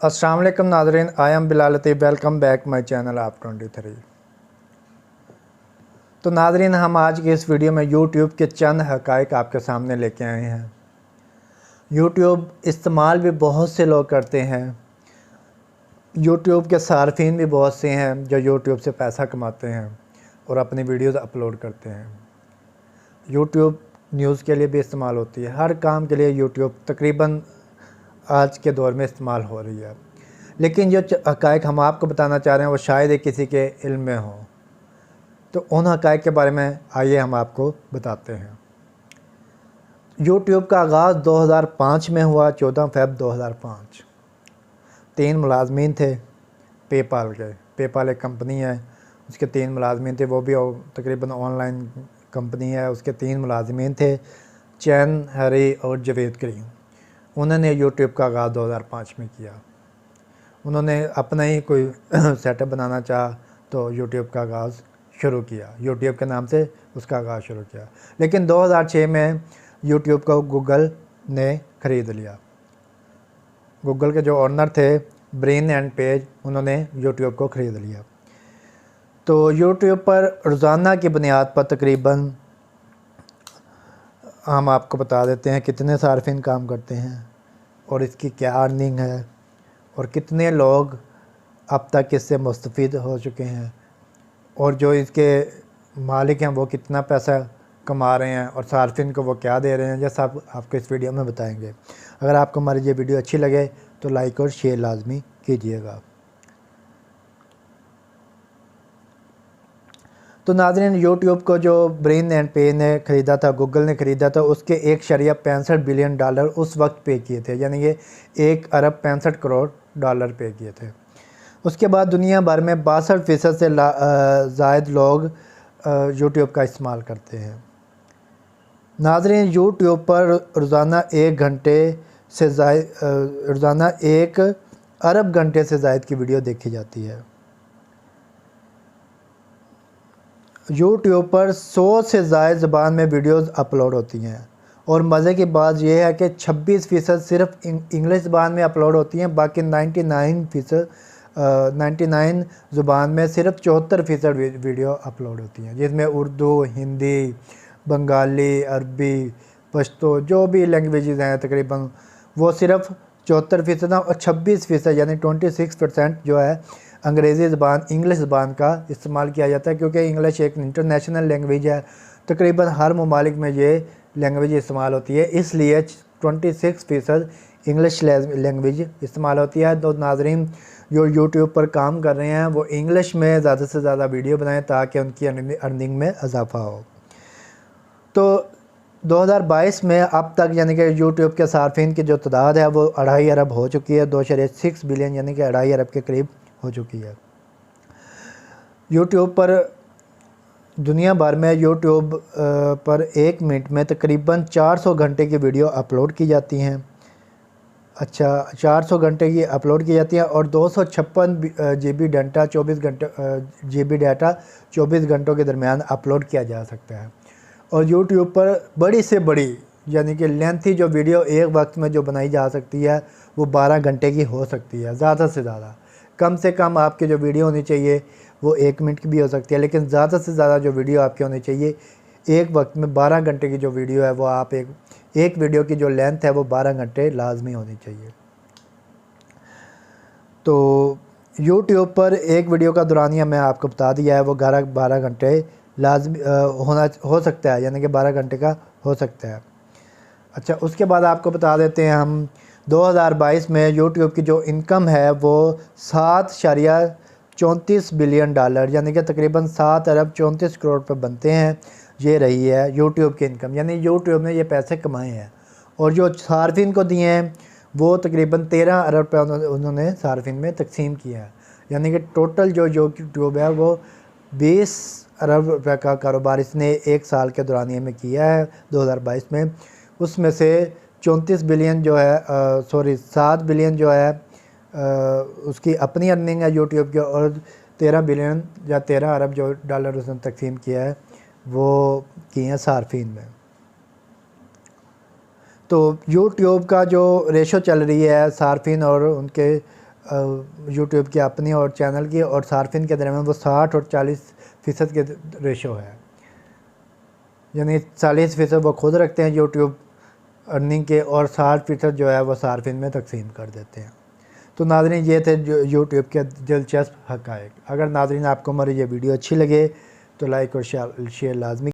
अस्सलाम वालेकुम नाज़रीन, I am Bilal Latif. Welcome back my channel आप 23। तो नाज़रीन, हम आज की इस वीडियो में यूट्यूब के चंद हक़ाइक़ आपके सामने लेके आए हैं। यूट्यूब इस्तेमाल भी बहुत से लोग करते हैं। यूट्यूब के सार्फिन भी बहुत से हैं जो यूट्यूब से पैसा कमाते हैं और अपनी वीडियोज़ अपलोड करते हैं। यूट्यूब न्यूज़ के लिए भी इस्तेमाल होती है। हर काम के लिए यूट्यूब तकरीबन आज के दौर में इस्तेमाल हो रही है। लेकिन जो हक़ाइक़ हम आपको बताना चाह रहे हैं वो शायद ही किसी के इल्म में हो, तो उन हक़ाइक़ के बारे में आइए हम आपको बताते हैं। यूट्यूब का आगाज़ 2005 में हुआ, 14 फ़रवरी 2005। 3 मुलाज़मीन थे पेपाल के। पेपाल एक कंपनी है, उसके 3 मुलाज़मीन थे। वो भी तकरीबन ऑनलाइन कंपनी है। उसके 3 मुलाज़मीन थे, चैन, हैरी और जवेद करीम। उन्होंने यूट्यूब का आगाज़ 2005 में किया। उन्होंने अपना ही कोई सेटअप बनाना चाहा तो यूट्यूब का आगाज़ शुरू किया। यूट्यूब के नाम से उसका आगाज़ शुरू किया। लेकिन 2006 में यूट्यूब को गूगल ने ख़रीद लिया। गूगल के जो ओनर थे ब्रेन एंड पेज, उन्होंने यूट्यूब को ख़रीद लिया। तो यूट्यूब पर रोज़ाना की बुनियाद पर तकरीबन हम आपको बता देते हैं कितने सार्फिन काम करते हैं और इसकी क्या अर्निंग है और कितने लोग अब तक इससे मुस्तफ़ीद हो चुके हैं और जो इसके मालिक हैं वो कितना पैसा कमा रहे हैं और सार्फिन को वो क्या दे रहे हैं। ये सब आपको इस वीडियो में बताएंगे। अगर आपको हमारी ये वीडियो अच्छी लगे तो लाइक और शेयर लाजमी कीजिएगा। तो नाज़रीन, यूट्यूब को जो ब्रेन एंड पे ने ख़रीदा था, गूगल ने ख़रीदा था, उसके $1.65 बिलियन उस वक्त पे किए थे, यानी कि 1 अरब 65 करोड़ डॉलर पे किए थे। उसके बाद दुनिया भर में 62% से ज़ायद लोग यूट्यूब का इस्तेमाल करते हैं। नाज़रीन, यूट्यूब पर रोज़ाना 1 अरब घंटे से ज़ायद की वीडियो देखी जाती है। यूट्यूब पर 100 से ज़ायद ज़बान में वीडियोज़ अपलोड होती हैं और मज़े की बात यह है कि 26% सिर्फ इंग्लिश ज़बान में अपलोड होती हैं। बाकी 99 ज़ुबान में सिर्फ 74% वीडियो अपलोड होती हैं, जिसमें उर्दू, हिंदी, बंगाली, अरबी, पश्तो जो भी लैंग्वेजेस हैं तकरीबन वो सिर्फ 74% और 26% यानी 26% जो है अंग्रेज़ी ज़बान, इंग्लिश ज़बान का इस्तेमाल किया जाता है, क्योंकि इंग्लिश एक इंटरनेशनल लैंग्वेज है। तकरीबन हर ममालिक में ये लैंग्वेज इस्तेमाल होती है, इसलिए 26% इंग्लिश लैंग्वेज इस्तेमाल होती है। तो नाज़रीन, जो यूट्यूब पर काम कर रहे हैं वो इंग्लिश में ज़्यादा से ज़्यादा वीडियो बनाएं ताकि उनकी अर्निंग में इजाफ़ा हो। तो 2022 में अब तक यानी कि यूट्यूब के सार्फिन की जो तादाद है वो 2.5 अरब हो चुकी है। 2.6 बिलियन यानी कि 2.5 अरब के करीब हो चुकी है। यूट्यूब पर दुनिया भर में यूट्यूब पर 1 मिनट में तकरीबन 400 घंटे की वीडियो अपलोड की जाती हैं। 400 घंटे की अपलोड की जाती है और 256 GB डाटा 24 घंटों के दरमियान अपलोड किया जा सकता है। और यूट्यूब पर बड़ी से बड़ी यानी कि लेंथी जो वीडियो एक वक्त में जो बनाई जा सकती है वो 12 घंटे की हो सकती है। ज़्यादा से ज़्यादा, कम से कम आपकी जो वीडियो होनी चाहिए वो 1 मिनट की भी हो सकती है, लेकिन ज़्यादा से ज़्यादा जो वीडियो आपकी होनी चाहिए एक वक्त में 12 घंटे की जो वीडियो है वो आप एक वीडियो की जो लेंथ है वो 12 घंटे लाजमी होनी चाहिए। तो यूट्यूब पर एक वीडियो का दौरानिया मैं आपको बता दिया है, वो 12 घंटे लाजमी हो सकता है, यानी कि 12 घंटे का हो सकता है। अच्छा, उसके बाद आपको बता देते हैं हम 2022 में यूट्यूब की जो इनकम है वो 7.34 बिलियन डॉलर यानी कि तकरीबन 7 अरब 34 करोड़ पर बनते हैं। ये रही है यूट्यूब की इनकम, यानी यूट्यूब ने ये पैसे कमाए हैं। और जो सार्फिन को दिए हैं वो तकरीबन 13 अरब पे उन्होंने सार्फिन में तकसीम किया है, यानी कि टोटल जो यूट्यूब है वो 20 अरब रुपये का कारोबार इसने 1 साल के दौरानिए में किया है 2022 में। उसमें से 34 बिलियन जो है 7 बिलियन जो है उसकी अपनी अर्निंग है यूट्यूब की, और 13 बिलियन या 13 अरब जो डॉलर उसने तकसीम किया है वो किए हैं सार्फिन में। तो यूट्यूब का जो रेशो चल रही है सार्फिन और उनके यूट्यूब की अपनी और चैनल की और सार्फिन के दरमियान वो 60 और 40% के रेशो है, यानी 40% वो खुद रखते हैं यूट्यूब अर्निंग के और 60% जो है वो सार्फिन में तकसीम कर देते हैं। तो नाज़रीन ये थे यूट्यूब के दिलचस्प हक़ाइक़। अगर नाज़रीन आपको हमारी ये वीडियो अच्छी लगे तो लाइक और शेयर लाजमी